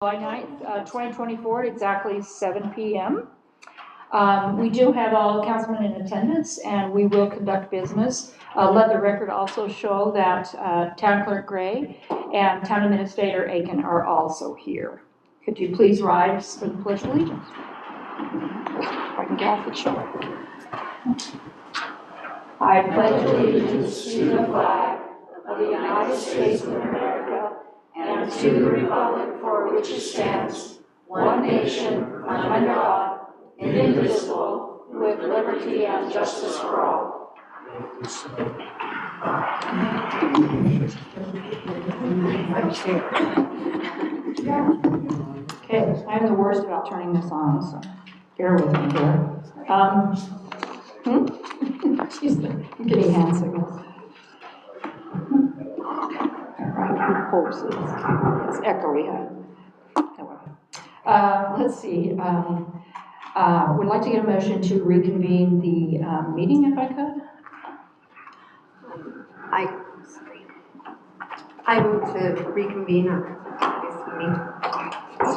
July 9th, 2024 at exactly 7 p.m. We do have all councilmen in attendance and we will conduct business. Let the record also show that Town Clerk Gray and Town Administrator Aiken are also here. Could you please rise for the Pledge of Allegiance? If I can get off the chair. I pledge allegiance to the flag of the United States of America and to the republic for which it stands, one nation, under God, indivisible, with liberty and justice for all. Okay, I'm the worst about turning this on, so bear with me here. I'm getting hand signals. It's echoey. Let's see. Would like to get a motion to reconvene the meeting, if I could. I move to reconvene this meeting.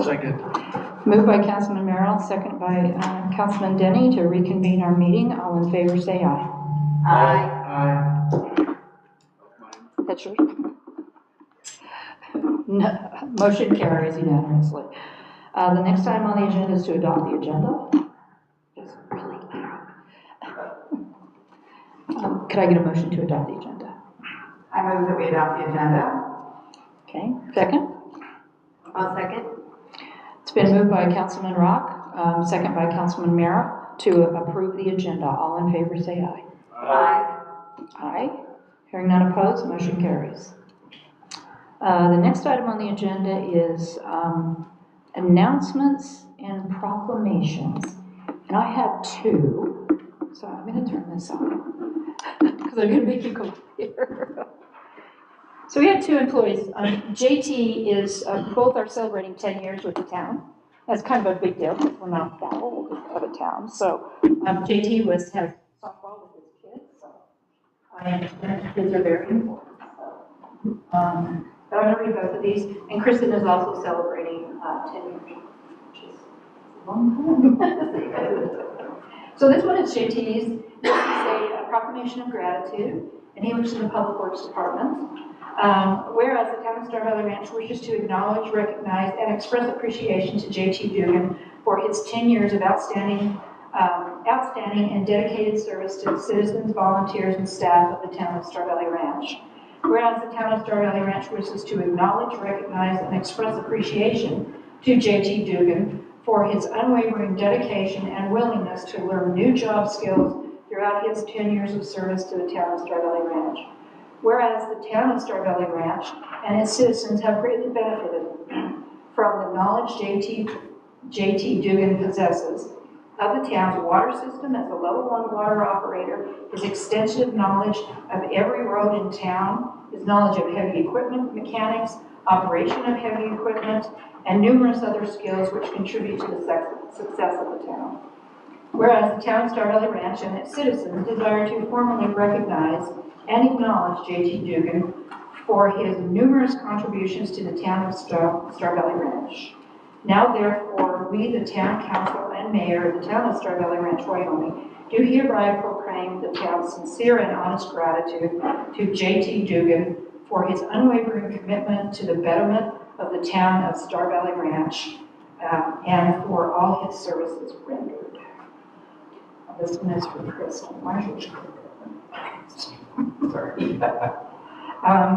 Second. Moved by Councilman Merrill, second by Councilman Denny to reconvene our meeting. All in favor, say aye. Aye. That's yours. No, motion carries unanimously. The next item on the agenda is to adopt the agenda. It's really could I get a motion to adopt the agenda? I move that we adopt the agenda. Okay, second? I'll second. It's been moved by Councilman Rock, second by Councilman Merrill to approve the agenda. All in favor say aye. Aye. Aye. Hearing none opposed, motion carries. The next item on the agenda is announcements and proclamations. And I have two, so I'm going to turn this on because I'm going to make you go here. So we have two employees. JT is, both are celebrating 10 years with the town. That's kind of a big deal because we're not that old of a town. So JT has softball with his kids, so I understand kids are very important. So, but I'm going to read both of these. And Kristen is also celebrating 10 years, which is a long time. So this one is JT's. This is a proclamation of gratitude, and he works in the Public Works Department. Whereas the town of Star Valley Ranch wishes to acknowledge, recognize, and express appreciation to JT Dugan for his 10 years of outstanding and dedicated service to the citizens, volunteers, and staff of the town of Star Valley Ranch. Whereas the town of Star Valley Ranch wishes to acknowledge, recognize, and express appreciation to JT Dugan for his unwavering dedication and willingness to learn new job skills throughout his 10 years of service to the town of Star Valley Ranch. Whereas the town of Star Valley Ranch and its citizens have greatly benefited from the knowledge JT Dugan possesses of the town's water system as a level 1 water operator, his extensive knowledge of every road in town, his knowledge of heavy equipment mechanics, operation of heavy equipment, and numerous other skills which contribute to the success of the town. Whereas the town of Star Valley Ranch and its citizens desire to formally recognize and acknowledge JT Dugan for his numerous contributions to the town of Star Valley Ranch. Now therefore, we, the town council and mayor of the town of Star Valley Ranch, Wyoming, do hereby proclaim the town's sincere and honest gratitude to JT Dugan for his unwavering commitment to the betterment of the town of Star Valley Ranch and for all his services rendered. This one is for Kristen. Sorry.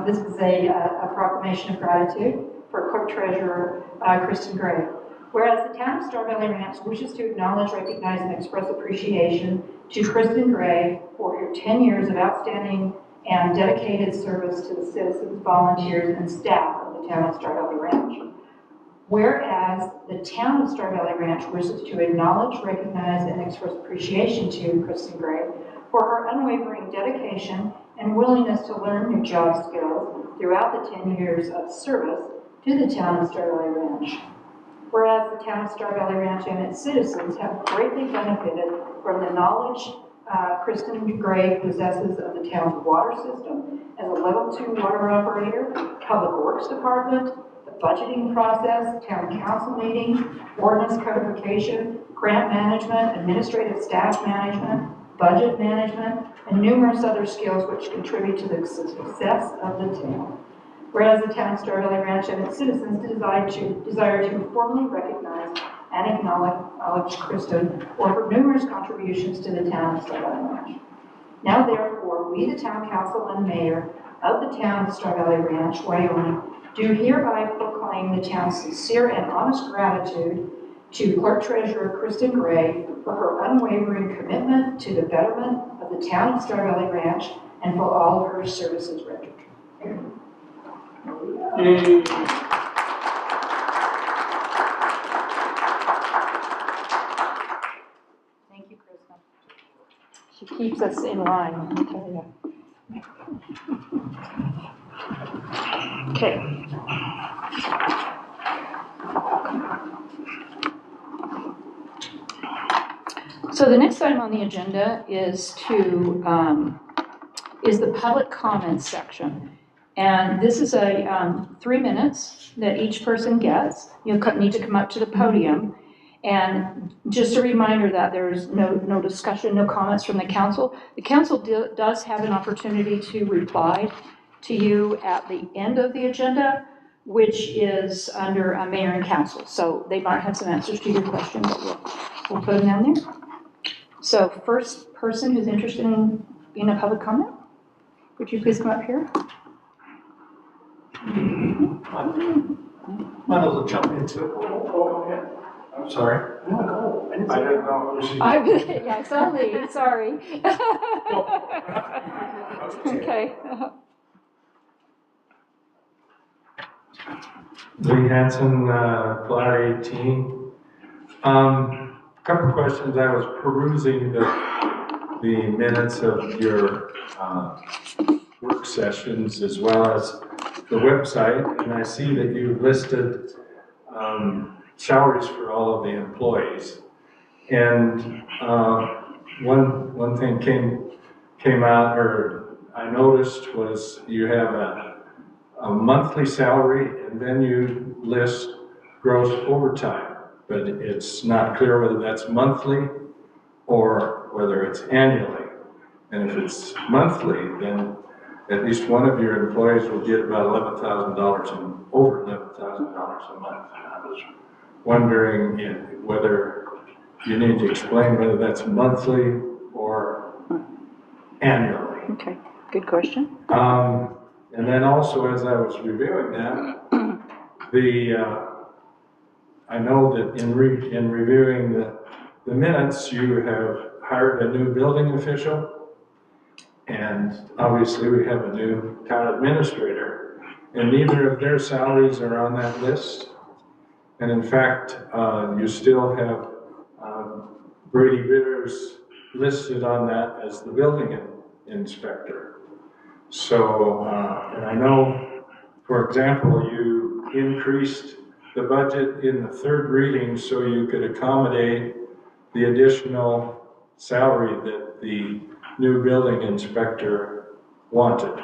This is a proclamation of gratitude for Clerk Treasurer Kristen Gray. Whereas the town of Star Valley Ranch wishes to acknowledge, recognize, and express appreciation to Kristen Gray for her 10 years of outstanding and dedicated service to the citizens, volunteers, and staff of the town of Star Valley Ranch. Whereas the town of Star Valley Ranch wishes to acknowledge, recognize, and express appreciation to Kristen Gray for her unwavering dedication and willingness to learn new job skills throughout the 10 years of service to the town of Star Valley Ranch. Whereas the town of Star Valley Ranch and its citizens have greatly benefited from the knowledge Kristen Gray possesses of the town's water system as a level 2 water operator, Public Works Department, the budgeting process, town council meeting, ordinance codification, grant management, administrative staff management, budget management, and numerous other skills which contribute to the success of the town. Whereas the town of Star Valley Ranch and its citizens desire to formally recognize and acknowledge Kristen for her numerous contributions to the town of Star Valley Ranch. Now therefore, we, the town council and mayor of the town of Star Valley Ranch, Wyoming, do hereby proclaim the town's sincere and honest gratitude to Clerk Treasurer Kristen Gray for her unwavering commitment to the betterment of the town of Star Valley Ranch and for all of her services rendered. Thank you, Kristen. She keeps us in line, let me tell you. Okay. So the next item on the agenda is is the public comments section. And this is a 3 minutes that each person gets. You'll need to come up to the podium. And just a reminder that there's no discussion, no comments from the council. The council does have an opportunity to reply to you at the end of the agenda, which is under mayor and council. So they might have some answers to your questions, but we'll put them down there. So first person who's interested in a public comment, would you please come up here? Might as well jump into it. Oh, yeah. I'm sorry. No, I didn't know it was you. Yeah, it's on me, sorry. Okay. Lee Hanson, Flat 18. Couple of questions. I was perusing the minutes of your work sessions as well as the website, and I see that you've listed salaries for all of the employees. And one thing came out, or I noticed, was you have a monthly salary, and then you list gross overtime. But it's not clear whether that's monthly or whether it's annually. And if it's monthly, then at least one of your employees will get about $11,000 and over $11,000 a month. And I was wondering whether you need to explain whether that's monthly or annually. Okay, good question. And then also, as I was reviewing that, I know that in reviewing the minutes, you have hired a new building official, and obviously we have a new town administrator, and neither of their salaries are on that list. And in fact, you still have Brady Bitters listed on that as the building inspector. So, and I know, for example, you increased the budget in the third reading so you could accommodate the additional salary that the new building inspector wanted.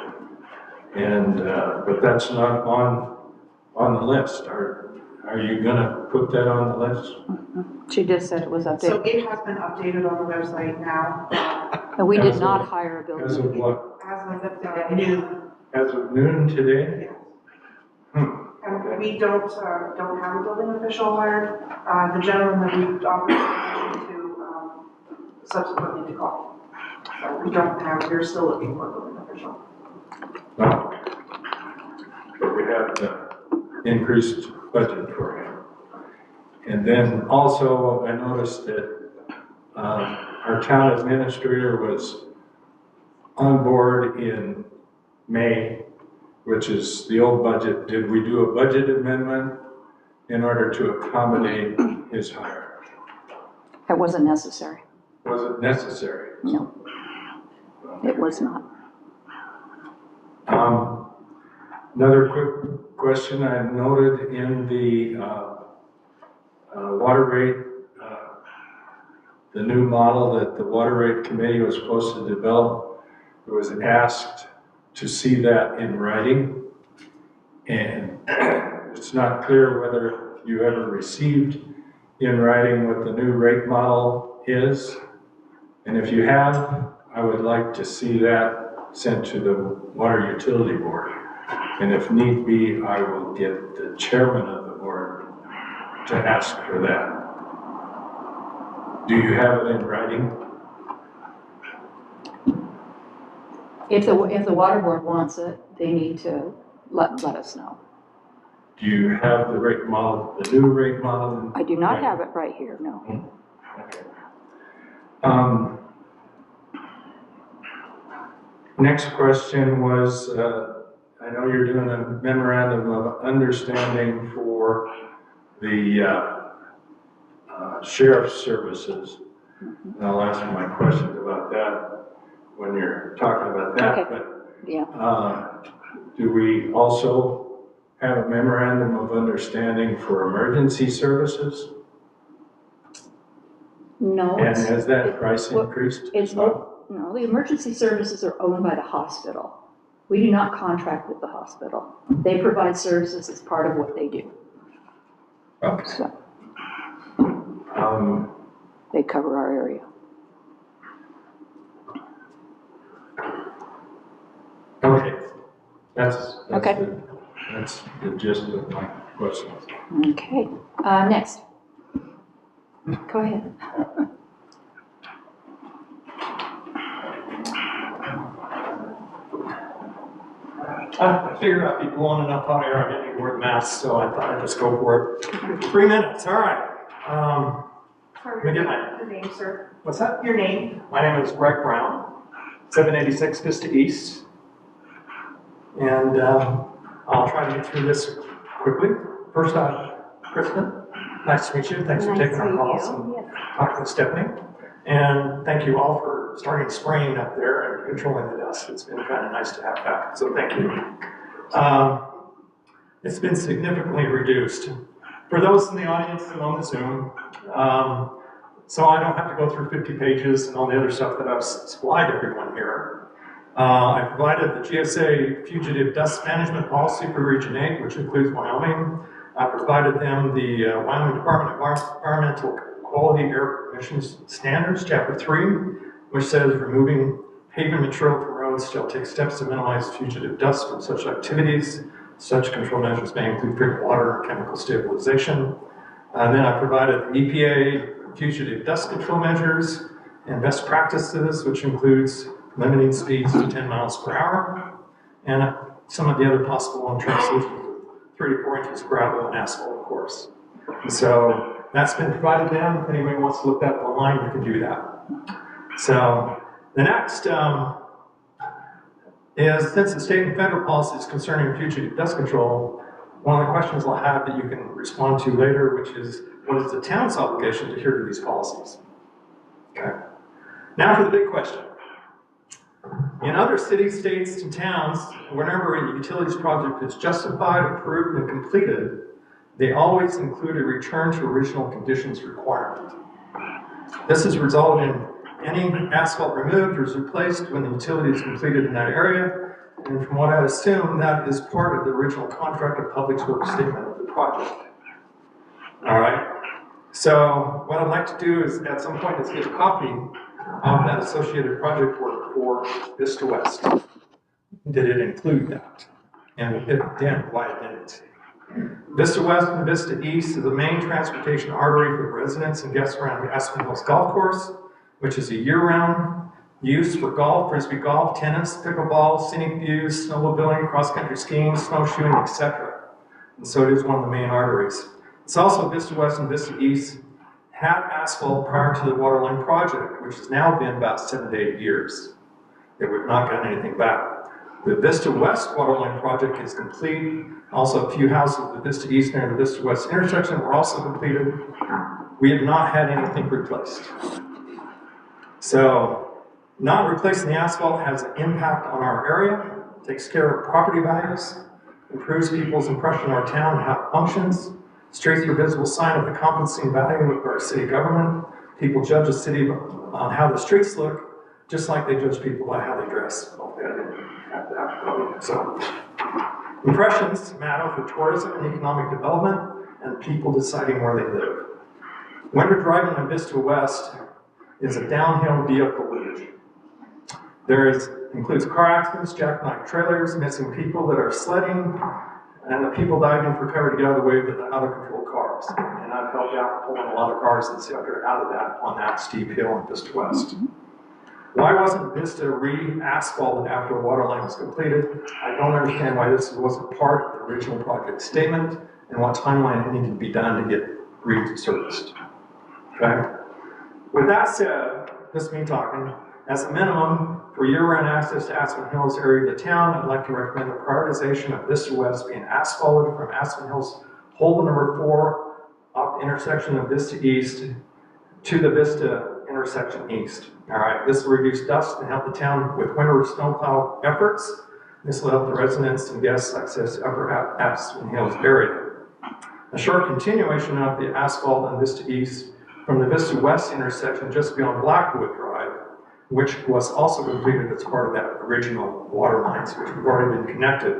And, but that's not on the list. Are you gonna put that on the list? She just said it was updated. So it has been updated on the website now, And we did As not of- hire a building. As of what? as of noon. As of noon today? And we don't have a building official hired. The gentleman that we offered the position to subsequently declined. So we don't have, we're still looking for a building official. No. But we have the increased budget for him. And then also I noticed that our town administrator was on board in May, which is the old budget. Did we do a budget amendment in order to accommodate his hire? It wasn't necessary. Was it necessary? No, it was not. Another quick question I noted in the water rate, the new model that the water rate committee was supposed to develop, it was asked to see that in writing. And it's not clear whether you ever received in writing what the new rate model is. And if you have, I would like to see that sent to the Water Utility Board. And if need be, I will get the chairman of the board to ask for that. Do you have it in writing? If the water board wants it, they need to let us know. Do you have the rate model, the new rate model? I do not have it right here, no. Okay. Next question was, I know you're doing a memorandum of understanding for the sheriff's services. And I'll ask you my questions about that when you're talking about that. Okay. But Yeah. do we also have a memorandum of understanding for emergency services? No. And it's- has that it- price well, increased? It's, no, the emergency services are owned by the hospital. We do not contract with the hospital. They provide services as part of what they do. Okay. So Um, they cover our area. Okay, that's Okay. that's the gist of my questions. Okay, next. Go ahead. I figured I'd be blowing enough hot air on any word mass, so I thought I'd just go for it. 3 minutes, all right. Let me get my, Your name, sir. what's that? Your name. My name is Greg Brown, 786 Vista East. And I'll try to get through this quickly. First off, Kristen, nice to meet you. Thanks for taking our calls and talking to Stephanie. And thank you all for starting spraying up there and controlling the dust. It's been kind of nice to have back, so thank you. It's been significantly reduced. For those in the audience and on the Zoom, so I don't have to go through 50 pages and all the other stuff that I've supplied everyone here. I provided the GSA Fugitive Dust Management Policy for Region 8, which includes Wyoming. I provided them the Wyoming Department of Environmental Quality Air Emissions Standards, Chapter 3, which says removing pavement material from roads shall take steps to minimize fugitive dust from such activities. Such control measures may include treatment water and chemical stabilization. And then I provided the EPA fugitive dust control measures and best practices, which includes limiting speeds to 10 miles per hour, and some of the other possible long-term solutions, 3 to 4 inches of gravel and asphalt, of course. And so that's been provided to them. If anybody wants to look that up online, you can do that. So the next is, since the state and federal policies concerning fugitive dust control, one of the questions I'll have that you can respond to later, which is, what is the town's obligation to adhere to these policies? Okay. Now for the big question. In other cities, states, and towns, whenever a utilities project is justified, approved, and completed, they always include a return to original conditions requirement. This has resulted in any asphalt removed or is replaced when the utility is completed in that area, and from what I assume, that is part of the original contract of public works statement of the project. All right, so what I'd like to do is, at some point, is get a copy of that associated project work for Vista West. Did it include that? And if it didn't, why it didn't? Vista West and Vista East is the main transportation artery for residents and guests around the Aspen Hills Golf Course, which is a year-round use for golf, frisbee golf, tennis, pickleball, scenic views, snowmobiling, cross-country skiing, snowshoeing, etc. And so it is one of the main arteries. It's also Vista West and Vista East had asphalt prior to the waterline project, which has now been about 7 to 8 years. They would not gotten anything back. The Vista West waterline project is complete. Also, a few houses at the Vista East near the Vista West intersection were also completed. We have not had anything replaced. So, not replacing the asphalt has an impact on our area, takes care of property values, improves people's impression of our town and how it functions. Streets are a visible sign of the compensating value of our city government. People judge a city on how the streets look, just like they judge people by how they dress. So, Impressions matter for tourism and economic development and people deciding where they live. Winter driving on Vista West is a downhill vehicle luge. Includes car accidents, jackknife trailers, missing people that are sledding, and the people diving for cover to get out of the way of the out-of-control cars. And I've helped out pulling a lot of cars and sector out of that on that steep hill in Vista West. Why wasn't Vista re-asphalted after a water line was completed? I don't understand why this wasn't part of the original project statement and what timeline it needed to be done to get resurfaced. Okay? With that said, this is me talking. As a minimum, for year-round access to Aspen Hills area of the town, I'd like to recommend the prioritization of Vista West being asphalted from Aspen Hills hole number 4 off the intersection of Vista East to the Vista intersection east. All right, this will reduce dust and help the town with winter snowplow efforts. This will help the residents and guests access the upper Aspen Hills area. A short continuation of the asphalt on Vista East from the Vista West intersection just beyond Blackwood Drive, which was also completed as part of that original water lines, which have already been connected,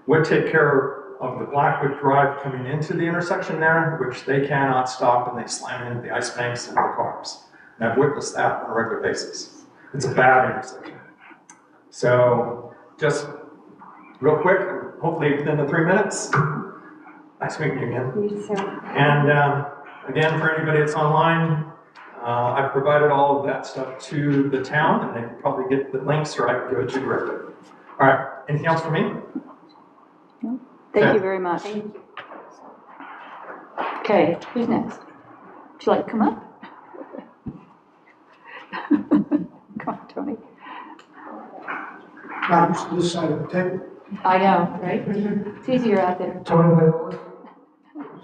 would take care of the Blackwood Drive coming into the intersection there, which they cannot stop and they slam into the ice banks and the cars. And I've witnessed that on a regular basis. It's a bad intersection. So just real quick, hopefully within the 3 minutes, nice meeting you again. And again, for anybody that's online, I've provided all of that stuff to the town, and they can probably get the links, or I can give it to you directly. All right, anything else for me? No? Thank you very much. Okay, who's next? Would you like to come up? Come on, Tony. Not used to this side of the table. I know, right? It's easier out there. Tony Viola.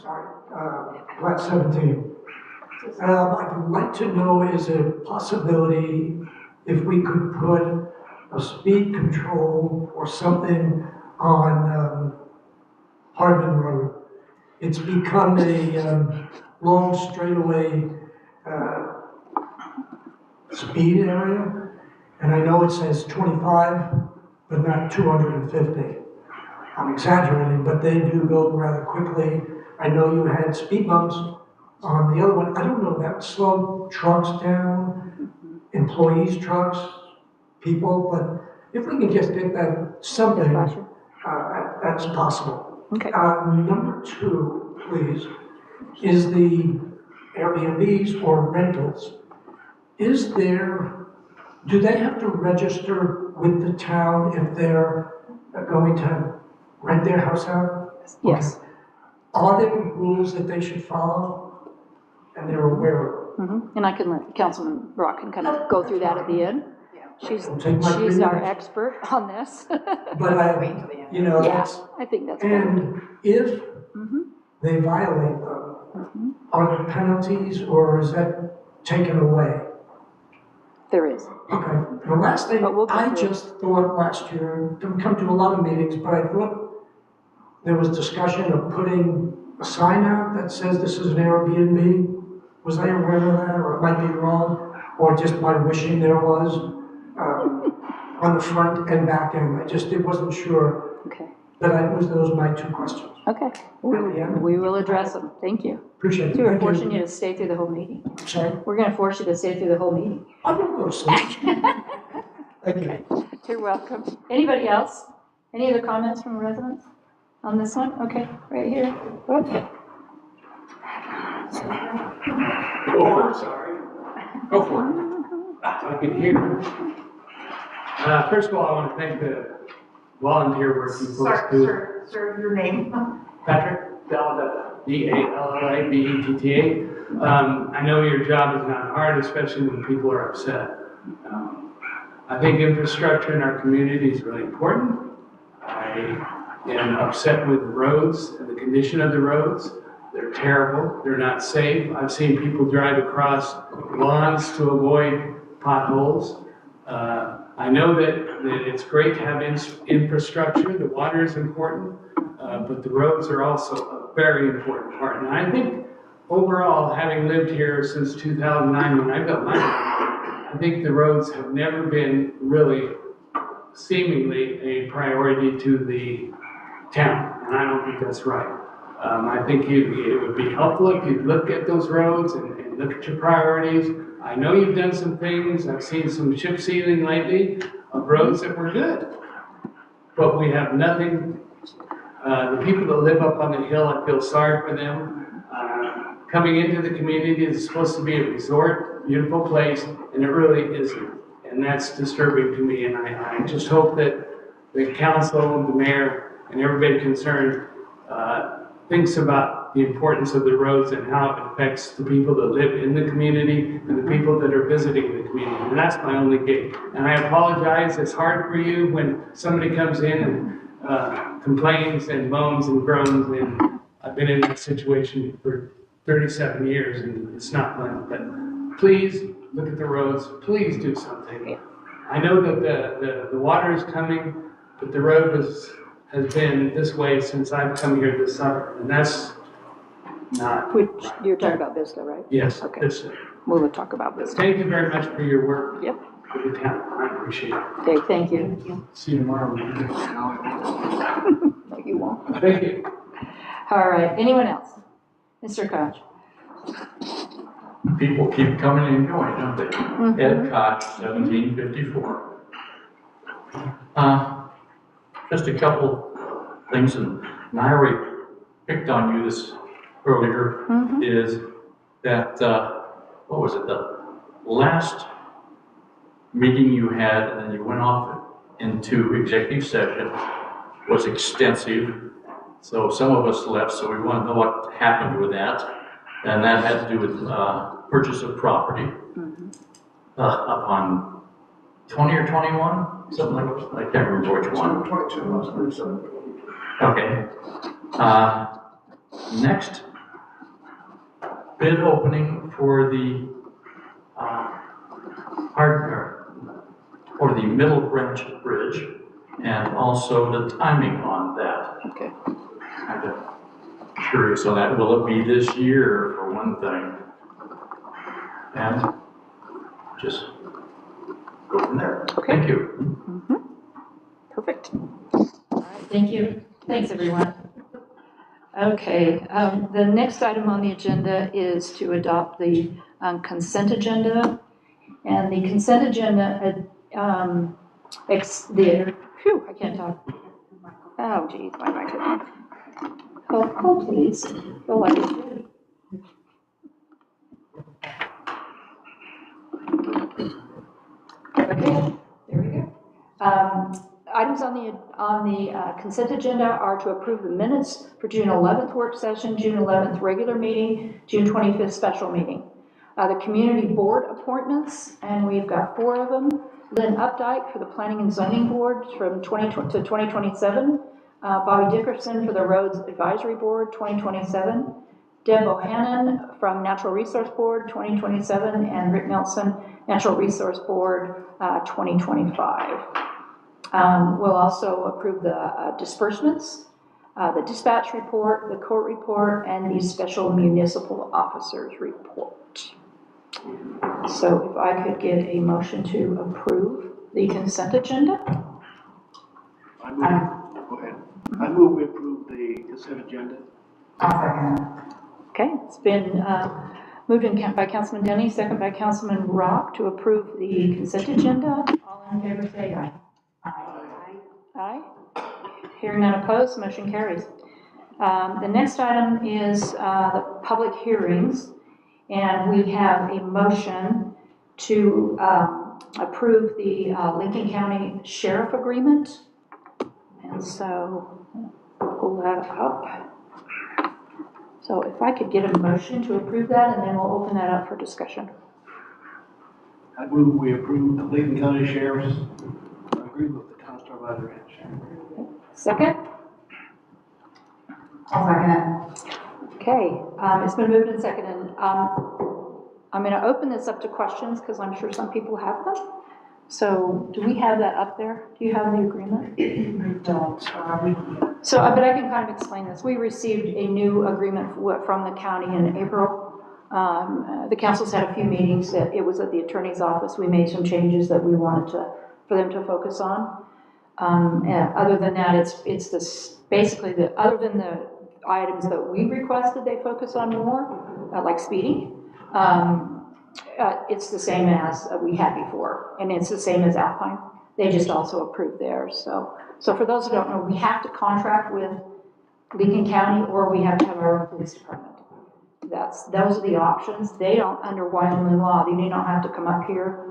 Sorry, flat 17. I'd like to know, is it a possibility if we could put a speed control or something on Hardman Road? It's become a long straightaway speed area, and I know it says 25, but not 250. I'm exaggerating, but they do go rather quickly. I know you had speed bumps on the other one. I don't know, that would slow trucks down, employees' trucks, people, but if we can just get that something, that's possible. Okay. Number 2, please, is the Airbnbs or rentals. Do they have to register with the town if they're going to rent their house out? Yes. Okay. Are there rules that they should follow and they're aware of? And I can let Councilman Brock can kind of go through that at the end. She's Take my 3 our minutes. expert on this. But Yeah, that's, I think that's good. and if they violate them, are there penalties or is that taken away? There is. Okay, the last thing, But we'll go I through it. just thought last year, didn't come to a lot of meetings, but I thought there was discussion of putting a sign out that says this is an Airbnb. Was I aware of that, or it might be wrong, or just by wishing there was, on the front and back end? I wasn't sure, Okay. but those are my 2 questions. Okay. At the end. We will address them. Thank you. Appreciate it. We were Thank you. forcing you to stay through the whole meeting. Sorry, We're going to force you to stay through the whole meeting. I'm gonna go to sleep. Thank you. You're welcome. Anybody else? Any other comments from residents on this one? Okay, right here. Okay. Go for it, sorry. Go for it. I can hear. First of all, I want to thank the volunteer work you folks do. Sir, your name? Patrick Dallabetta, D-A-L-L-I-B-E-T-T-A. I know your job is not hard, especially when people are upset. I think infrastructure in our community is really important. I am upset with the roads and the condition of the roads. They're terrible, they're not safe. I've seen people drive across lawns to avoid potholes. I know that it's great to have infrastructure, the water is important, but the roads are also a very important part. And I think overall, having lived here since 2009 when I built my home, I think the roads have never been really seemingly a priority to the town, and I don't think that's right. I think it would be helpful if you look at those roads and look at your priorities. I know you've done some things, I've seen some chip sealing lately of roads that were good, but we have nothing. The people that live up on the hill, I feel sorry for them. Coming into the community is supposed to be a resort, beautiful place, and it really isn't. And that's disturbing to me, and I just hope that the council, the mayor, and everybody concerned thinks about the importance of the roads and how it affects the people that live in the community and the people that are visiting the community. And that's my only gig. And I apologize, it's hard for you when somebody comes in and complains and moans and groans, and I've been in that situation for 37 years and it's not fun. But please look at the roads, please do something. I know that the water is coming, but the road has been this way since I've come here this summer, and that's not. Which, you're talking about Vista, right? Yes. Okay. This- We will talk about Vista. Thank you very much for your work. Yep. For the town, I appreciate it. Okay, thank you. See you tomorrow. No, you won't. Thank you. All right, anyone else? Mr. Koch? People keep coming and going, don't they? Mhm. Ed Koch, 1754. Just a couple things, and I already picked on you this earlier, Mhm. is that, what was it, the last meeting you had, and then you went off into executive session, was extensive. So some of us left, so we want to know what happened with that. And that had to do with purchase of property up on 20 or 21, something like that. I can't remember which one. 22, Okay. Next, bid opening for the or the Middle Branch Bridge, and also the timing on that. Okay. Kind of curious on that. Will it be this year, for one thing? And just go from there. Okay. Thank you. Perfect. All right, thank you. Thanks, everyone. Okay, the next item on the agenda is to adopt the consent agenda. And the consent agenda, I can't talk. Oh, geez, my microphone. Hold, please. Go like it. Okay, there we go. Items on the consent agenda are to approve the minutes for June 11th work session, June 11th regular meeting, June 25th special meeting. The community board appointments, and we've got 4 of them. Lynn Updike for the Planning and Zoning Board from 2020 to 2027. Bobby Dickerson for the Roads Advisory Board, 2027. Deb Bohannon from Natural Resource Board, 2027. And Rick Nelson, Natural Resource Board, 2025. We'll also approve the disbursements, the dispatch report, the court report, and the special municipal officers report. So if I could get a motion to approve the consent agenda? I move, go ahead. I move we approve the consent agenda. I'll second it. Okay, it's been moved by Councilman Denny, second by Councilman Rock to approve the consent agenda. All in favor say aye. Aye. Hearing none opposed, motion carries. The next item is the public hearings, and we have a motion to approve the Lincoln County Sheriff Agreement. And so, pull that up. So if I could get a motion to approve that, and then we'll open that up for discussion. I move we approve the Lincoln County Sheriff's agreement with the town of Starlight Ranch. Second? I'll second it. Okay, it's been moved and seconded. I'm going to open this up to questions because I'm sure some people have them. So do we have that up there? Do you have the agreement? We don't, So, but I can kind of explain this. We received a new agreement from the county in April. The council's had a few meetings. It was at the attorney's office. We made some changes that we wanted for them to focus on. Other than that, it's this basically, other than the items that we requested they focus on more, like speeding, it's the same as we had before, and it's the same as Alpine. They just also approved theirs, so for those who don't know, we have to contract with Lincoln County, or we have to have our own police department. Those are the options. They don't, under Wyoming law, they do not have to come up here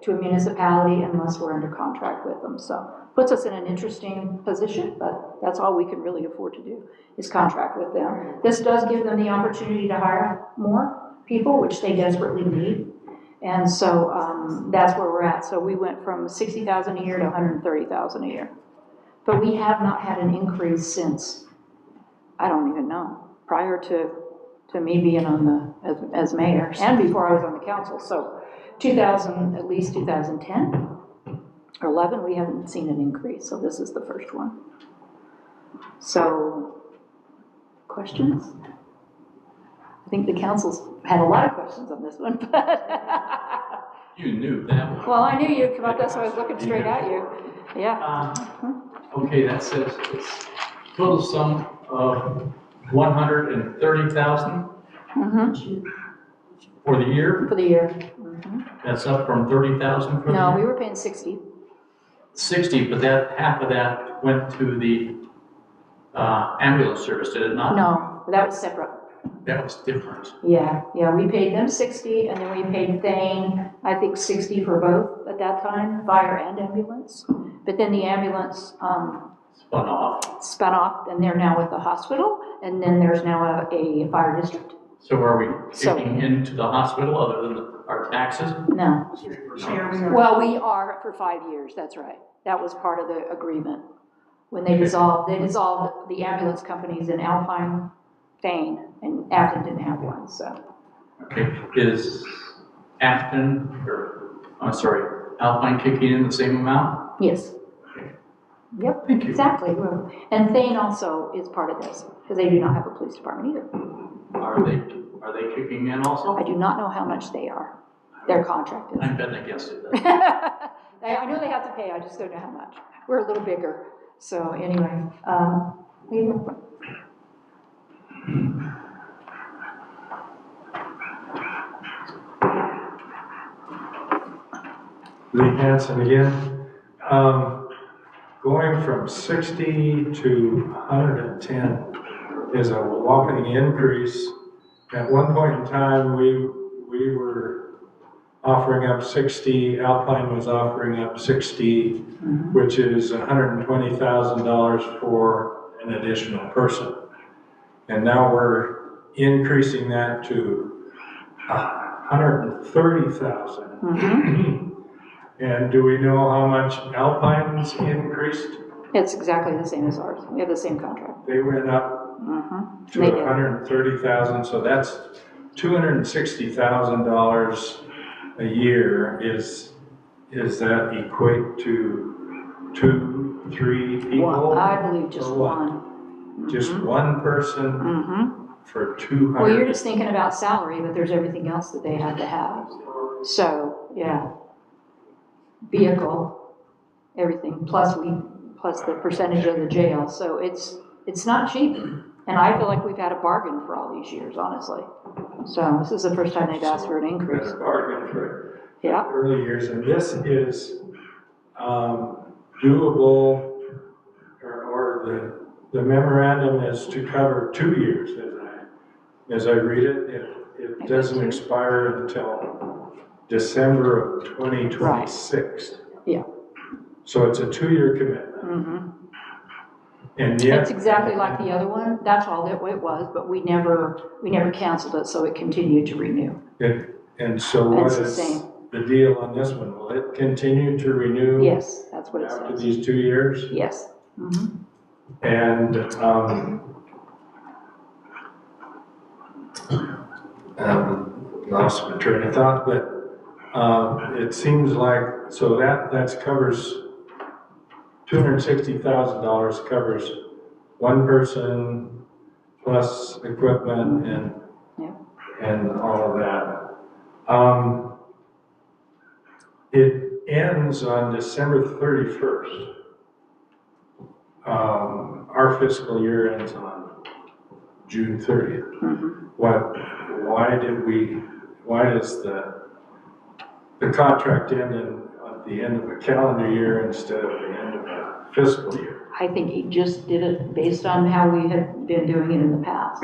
to a municipality unless we're under contract with them. So puts us in an interesting position, but that's all we can really afford to do, is contract with them. This does give them the opportunity to hire more people, which they desperately need. And so that's where we're at. So we went from $60,000 a year to $130,000 a year. But we have not had an increase since, I don't even know, prior to me being on as mayor, and before I was on the council. So at least 2010 or 11, we haven't seen an increase. So this is the first one. So, questions? I think the council's had a lot of questions on this one, but. You knew that one. Well, I knew you'd come up, that's why I was looking straight at you. Yeah. Okay, that says it's total sum of 130,000 for the year. For the year. That's up from 30,000 for the No, year. we were paying 60. 60, but half of that went to the ambulance service, did it not? No, that was separate. That was different. Yeah, we paid them 60, and then we paid Thane, I think 60 for both at that time, fire and ambulance. But then the ambulance Spun off. and they're now with the hospital, and then there's now a fire district. So are we kicking into the hospital other than our taxes? No. Sharing. Well, we are for 5 years, that's right. That was part of the agreement. When they dissolved the ambulance companies in Alpine, Thane, and Afton didn't have one, so. Okay, is Alpine kicking in the same amount? Yes. Yep, Thank you. exactly. And Thane also is part of this, because they do not have a police department either. Are they kicking in also? I do not know how much they are. They're contracted. I'm betting against it. I know they have to pay, I just don't know how much. We're a little bigger, so anyway. Lee Hansen again. Going from 60 to 110 is a whopping increase. At one point in time, we were offering up 60, Alpine was offering up 60, which is $120,000 for an additional person. And now we're increasing that to 130,000. And do we know how much Alpine's increased? It's exactly the same as ours. We have the same contract. They went up to They did. 130,000, so that's $260,000 a year. Is that equate to 2-3 people? Well, I believe just or what? one. Just one person for 200? Well, you're just thinking about salary, but there's everything else that they had to have. So, yeah. Vehicle, everything, plus the percentage of the jail. So it's not cheap. And I feel like we've had a bargain for all these years, honestly. So this is the first time they've asked for an increase. That's a bargain for Yeah. early years, and this is doable, or the memorandum is to cover 2 years, as I read it. It doesn't expire until December of 2026. Yeah. So it's a 2-year commitment. And yet. It's exactly like the other one. That's all it was, but we never canceled it, so it continued to renew. And so what It's the is same. the deal on this one? Will it continue to renew? Yes, that's what it After says. these 2 years? Yes. And lost my train of thought, but it seems like, so that covers $260,000 covers one person plus equipment and all of that. It ends on December 31st our fiscal year ends on June 30th. Why does the contract end at the end of a calendar year instead of the end of a fiscal year? I think he just did it based on how we had been doing it in the past.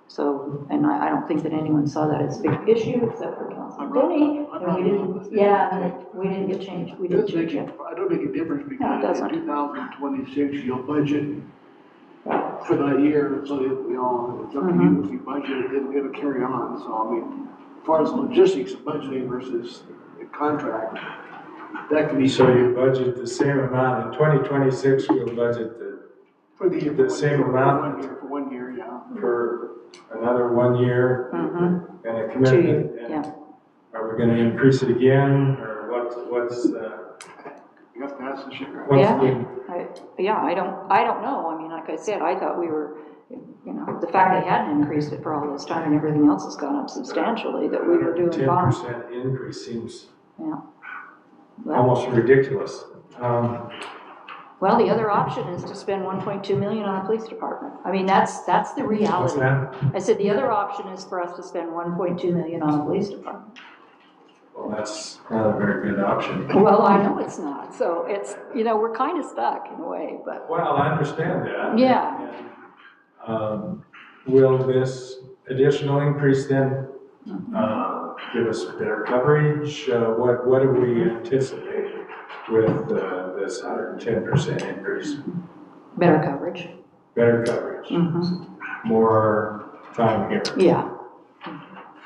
So, and I don't think that anyone saw that as a big issue except for Councilman Benny. And we didn't, yeah, we didn't get changed, we didn't change it. I don't make a difference No, it because doesn't. in 2026, you'll budget for that year, so that, you know, it's up to you if you budget, it'll carry on. So, I mean, as far as logistics of budgeting versus the contract, that can be. So you budget the same amount, in 2026, we'll budget For the year. the same amount. For 1 year, yeah. for another 1 year and a 2 commitment. years, and yeah. Are we gonna increase it again, or what's You have to ask the sheriff. what's the? I don't know. I mean, like I said, I thought we were, you know, the fact they hadn't increased it for all this time and everything else has gone up substantially, that we were doing fine. 10% increase seems Yeah. Well, almost ridiculous. well, the other option is to spend 1.2 million on the police department. I mean, that's the What's reality. that? I said, the other option is for us to spend 1.2 million on the police department. Well, that's not a very good option. Well, I know it's not, so it's, you know, we're kind of stuck in a way, but, Well, I understand that. Yeah. And, will this additional increase then, give us better coverage? What do we anticipate with, this 110% increase? better coverage. Better coverage, more time here. Yeah.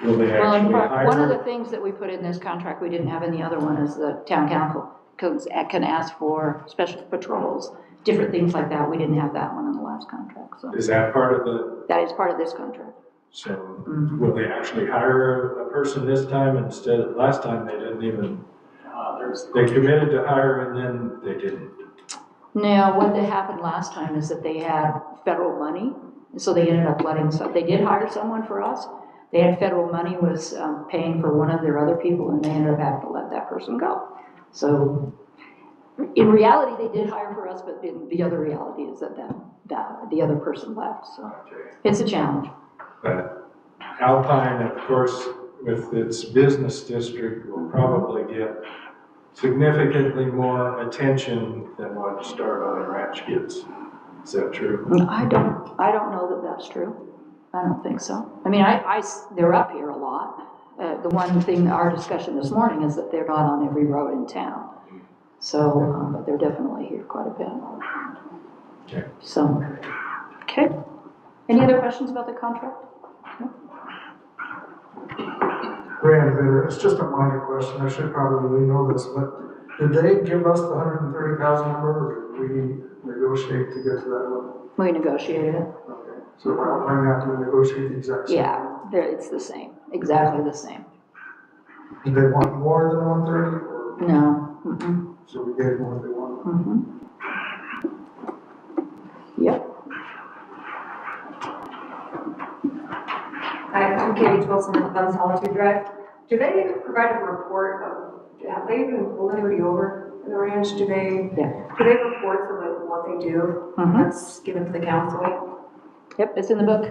Will they Well, in actually fact, one of the hire? things that we put in this contract we didn't have in the other one is the town council can ask for special patrols, different things like that. We didn't have that one in the last contract, so Is that part of the, that is part of this contract. so will they actually hire a person this time instead of, last time they didn't even, they committed to hire and then they didn't. Now, what had happened last time is that they had federal money, and so they ended up letting, they did hire someone for us. They had federal money was paying for one of their other people, and they ended up having to let that person go. So, in reality, they did hire for us, but the other reality is that the other person left, so it's a challenge. But Alpine, of course, with its business district, will probably get significantly more attention than what Star Valley Ranch gets. Is that true? I don't know that that's true. I don't think so. I mean, they're up here a lot. The one thing, our discussion this morning is that they're not on every road in town. So, but they're definitely here quite a bit. Okay. So, okay. Any other questions about the contract? No? Brand bidder, it's just a minor question, I should probably know this, but did they give us the 130,000 number, or did we negotiate to get to that level? We negotiated it. Okay, so we're not going to negotiate the exact same? Yeah, it's the same, exactly the same. Did they want more than 130, or, No. Mm-mm. so we gave them what they wanted? Mm-hmm. Yep. I'm Katie Wilson at the Solitude Drive. Do they provide a report of, have they even pulled anybody over in the ranch? Do they have reports of what they do? Mhm. That's given to the council? Yep, it's in the book.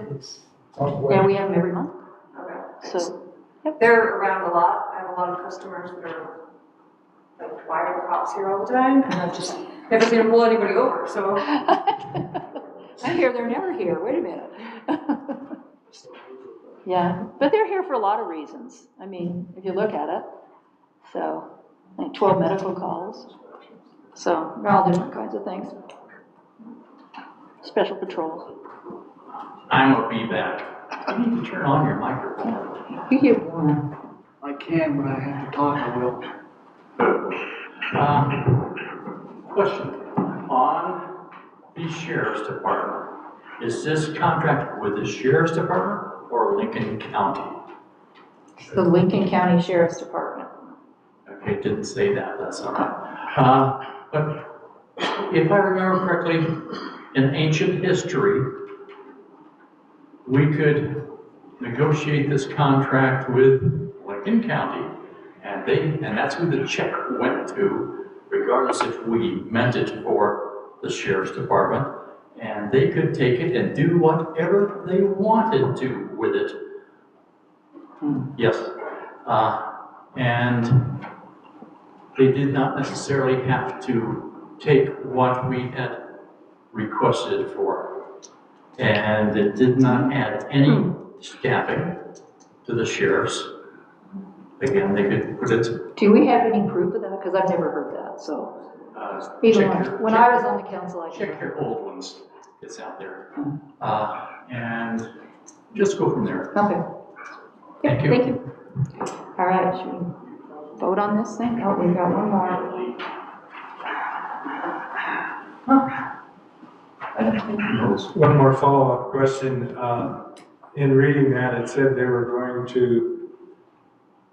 Yeah, we have them every month, Okay. so. They're around a lot. I have a lot of customers that are like, why are the cops here all the time? And I've just never seen them pull anybody over, so. I hear they're never here, wait a minute. Yeah, but they're here for a lot of reasons. I mean, if you look at it, so, like 12 medical calls. So, they're all different kinds of things. Special patrols. I'm a be back. You need to turn on your microphone. You get one. I can, but I have to talk, I will. Question, on the sheriff's department, is this contract with the sheriff's department or Lincoln County? The Lincoln County Sheriff's Department. Okay, it didn't say that, that's all right. But if I remember correctly, in ancient history, we could negotiate this contract with Lincoln County, and that's who the check went to, regardless if we meant it for the sheriff's department, and they could take it and do whatever they wanted to with it. Yes. And they did not necessarily have to take what we had requested for. And it did not add any staffing to the sheriffs. Again, they could put it. Do we have any proof of that? Because I've never heard that, so. Even when I was on the council, I Check your old ones, it's out there. And just go from there. Okay. Thank you. Thank you. All right, should we vote on this thing? Oh, we've got one more. One more follow-up question. In reading that, it said they were going to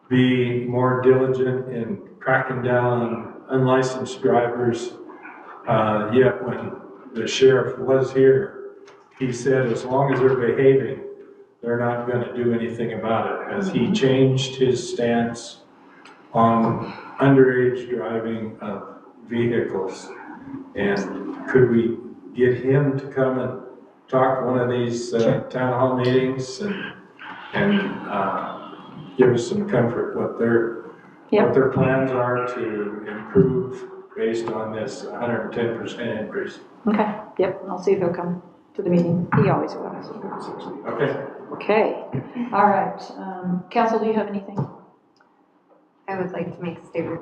be more diligent in cracking down on unlicensed drivers. Yet when the sheriff was here, he said as long as they're behaving, they're not going to do anything about it. Has he changed his stance on underage driving of vehicles? And could we get him to come and talk to one of these town hall meetings and give us some comfort what their plans are to improve based on this 110% increase? Okay, yep, I'll see if he'll come to the meeting. He always will. Okay. Okay, all right. Council, do you have anything? I would like to make a statement.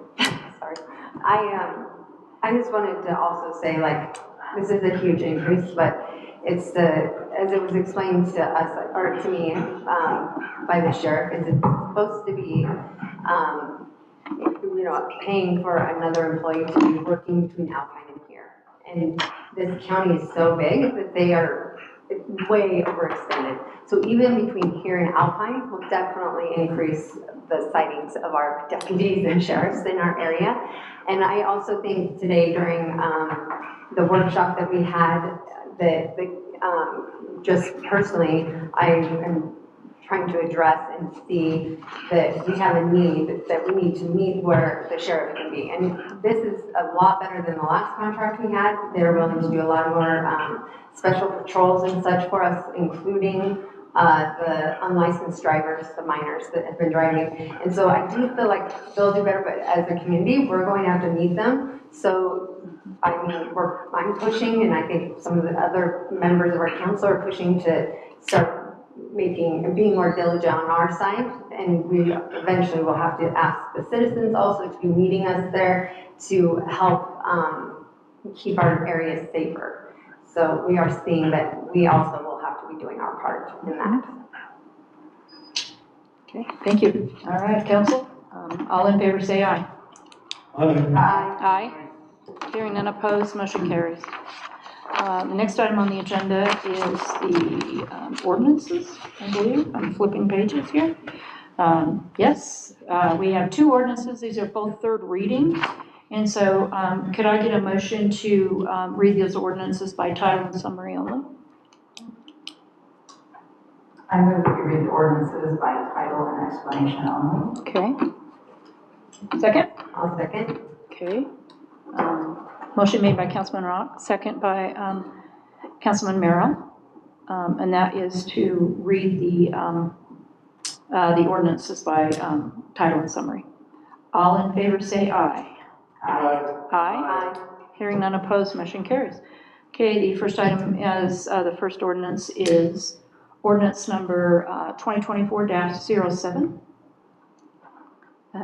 Sorry. I just wanted to also say, like, this is a huge increase, but it's as it was explained to us, or to me, by the sheriff, is it's supposed to be, paying for another employee to be working between Alpine and here. And this county is so big that they are way overextended. So even between here and Alpine will definitely increase the sightings of our deputies and sheriffs in our area. And I also think today during the workshop that we had, just personally, I am trying to address and see that we have a need, that we need to meet where the sheriff can be. And this is a lot better than the last contract we had. They're willing to do a lot more special patrols and such for us, including the unlicensed drivers, the minors that have been driving. And so I do feel like they'll do better, but as a community, we're going to have to need them. So, I mean, I'm pushing, and I think some of the other members of our council are pushing to start making and being more diligent on our side. And we eventually will have to ask the citizens also to be meeting us there to help keep our areas safer. So we are seeing that we also will have to be doing our part in that. Okay, thank you. All right, council, all in favor say aye. Aye. Aye. Hearing none opposed, motion carries. The next item on the agenda is the ordinances, I believe. I'm flipping pages here. Yes, we have two ordinances. These are both third reading. And so could I get a motion to read those ordinances by title and summary only? I move that we read the ordinances by title and explanation only. Okay. Second? I'll second. Okay. Motion made by Councilman Rock, second by Councilman Merrill. And that is to read the ordinances by title and summary. All in favor say aye. Aye. Aye. Hearing none opposed, motion carries. Okay, the first item is, the first ordinance is ordinance number 2024-07.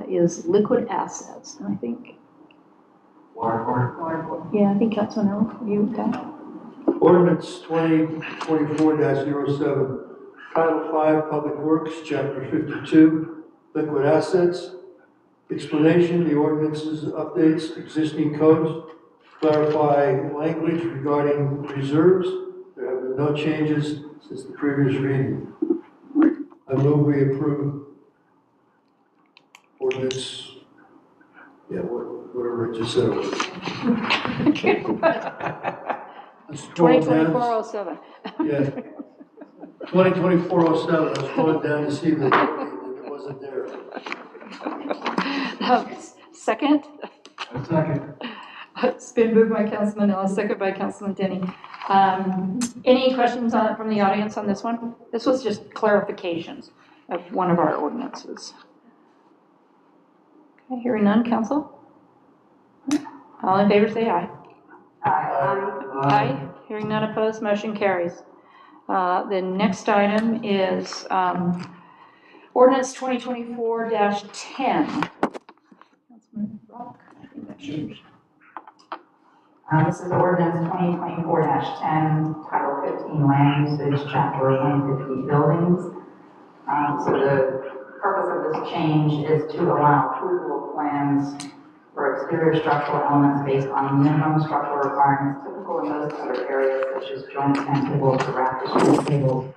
Is liquid assets, and I think. Yeah, I think Councilman Earl, you got. Ordinance 2024-07, Title 5, Public Works, Chapter 52, Liquid Assets. Explanation: the ordinances updates existing codes, clarify language regarding reserves. There have been no changes since the previous reading. I move we approve ordinance, whatever it just said. Let's scroll down. 2024-07. Yeah. 2024-07, I was going down to see the wording, and it wasn't there. Second? Second. It's been moved by Councilman Ellis, second by Councilman Denny. Any questions from the audience on this one? This was just clarifications of one of our ordinances. Okay, hearing none, council? All in favor, say aye. Aye. Hearing none opposed, motion carries. The next item is ordinance 2024-10. Councilman Rock, I think that's yours. This is ordinance 2024-10, Title 15 Land Usage, Chapter 150 Buildings. So the purpose of this change is to allow approval of plans for exterior structural elements based on minimum structural requirements typical in most other areas, such as joint tent tables or rafters and tables,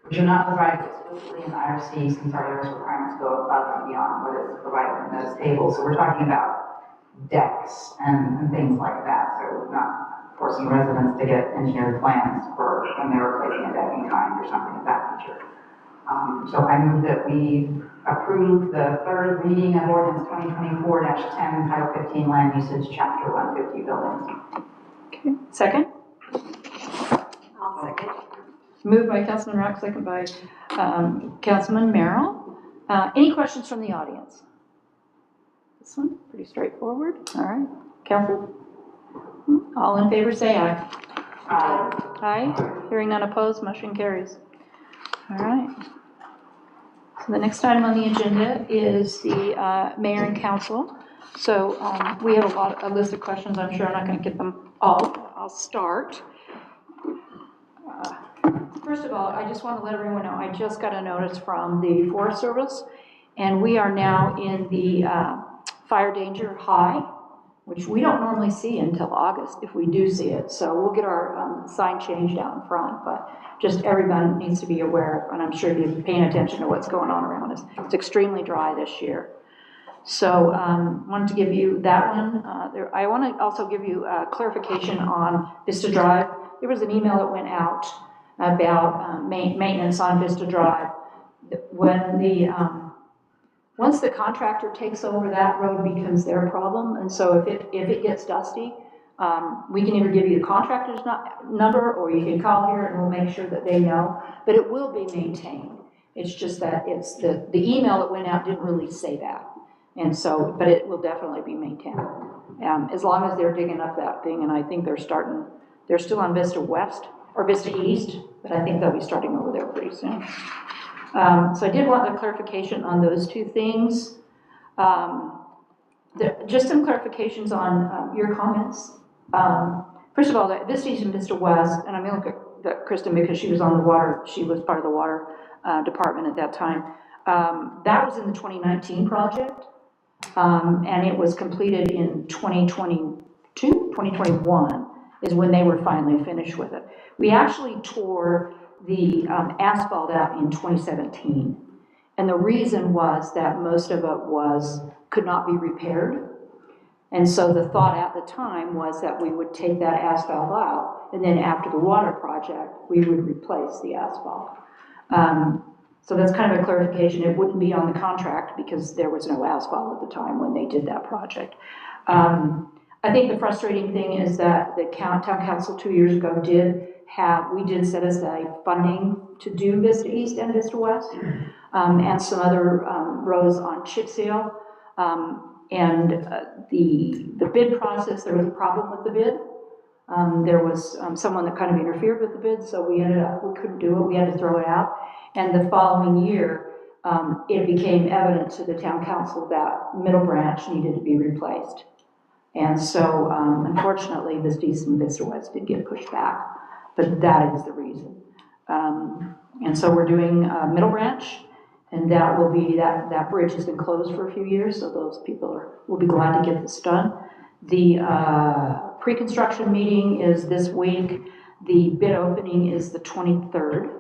which are not provided explicitly in IRC, since our IRC requirements go above and beyond what is provided in those tables. So we're talking about decks and things like that. So not forcing residents to get engineered plans for when they're replacing a deck in kind or something of that nature. So I move that we approve the third reading of ordinance 2024-10, Title 15 Land Usage, Chapter 150 Buildings. Okay, second? I'll second. Moved by Councilman Rock, second by Councilman Merrill. Any questions from the audience? This one, pretty straightforward. All right, council? All in favor, say aye. Aye. Hearing none opposed, motion carries. All right. So the next item on the agenda is the mayor and council. So we have a list of questions. I'm sure I'm not going to get them all. I'll start. First of all, I just want to let everyone know, I just got a notice from the Forest Service, and we are now in the fire danger high, which we don't normally see until August, if we do see it. So we'll get our sign changed out in front, but just everyone needs to be aware, and I'm sure you're paying attention to what's going on around us. It's extremely dry this year. So wanted to give you that one. I want to also give you clarification on Vista Drive. There was an email that went out about maintenance on Vista Drive. When once the contractor takes over, that road becomes their problem, and so if it gets dusty, we can either give you the contractor's number, or you can call here and we'll make sure that they know, but it will be maintained. It's just that it's the email that went out didn't really say that, and so, but it will definitely be maintained, as long as they're digging up that thing, and I think they're still on Vista West, or Vista East, but I think they'll be starting over there pretty soon. So I did want the clarification on those two things. Just some clarifications on your comments. First of all, the Vista East and Vista West, and I'm going to look at Kristen because she was on the water, she was part of the water department at that time. That was in the 2019 project, and it was completed in 2021 is when they were finally finished with it. We actually tore the asphalt out in 2017, and the reason was that most of it could not be repaired, and so the thought at the time was that we would take that asphalt out, and then after the water project we would replace the asphalt. So that's kind of a clarification. It wouldn't be on the contract because there was no asphalt at the time when they did that project. I think the frustrating thing is that the town council 2 years ago we did set aside funding to do Vista East and Vista West, and some other roads on chip seal. And the bid process, there was a problem with the bid. There was someone that kind of interfered with the bid, so we couldn't do it, we had to throw it out. And the following year, it became evident to the town council that Middle Branch needed to be replaced. And so, unfortunately, Vista East and Vista West did get pushed back, but that is the reason. And so we're doing Middle Branch, and that will be, that bridge has been closed for a few years, so those people will be glad to get this done. The pre-construction meeting is this week. The bid opening is the 23rd.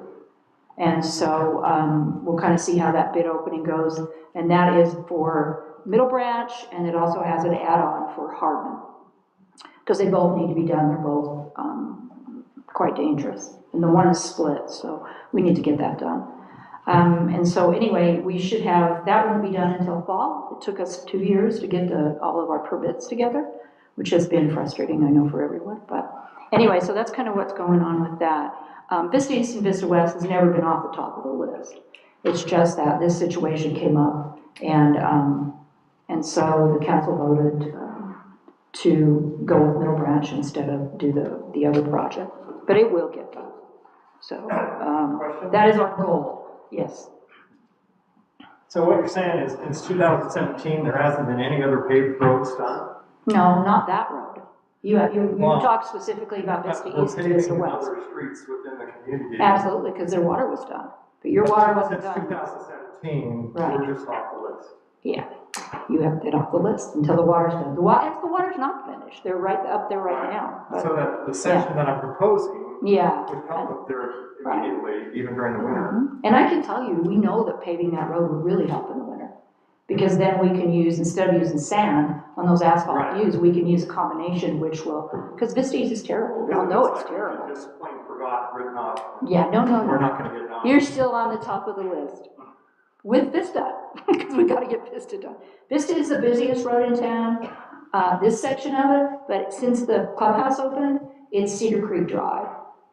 And so we'll kind of see how that bid opening goes. And that is for Middle Branch, and it also has an add-on for Hardman, because they both need to be done. They're both quite dangerous. And the one is split, so we need to get that done. And so anyway, we should have, that won't be done until fall. It took us 2 years to get all of our permits together. which has been frustrating, I know, for everyone. But anyway, so that's kind of what's going on with that. Vista East and Vista West has never been off the top of the list. It's just that this situation came up, and so the council voted to go with Middle Branch instead of do the other project. But it will get done. So that is our goal. Yes. So what you're saying is, since 2017, there hasn't been any other paved roads done? No, not that road. You Well, talked specifically about Vista We're East and Vista paving West. other streets within the community. Absolutely, because their water was done, but your water wasn't Since done. 2017, Right. we're just off the list. Yeah, you have it off the list until the water's done. The water's not finished, they're right up there right now. But- So that the section that I'm proposing Yeah. would help up there immediately, even during the winter. And I can tell you, we know that paving that road would really help in the winter. Because then we can use, instead of using sand on those asphalt Right. U's, we can use a combination which will, because Vista East is terrible. We all know it's terrible. Just plain forgot, written off. Yeah, no. We're not gonna get done. You're still on the top of the list. With Vista, because we gotta get Vista done. Vista is the busiest road in town, this section of it, but since the clubhouse opened, it's Cedar Creek Drive.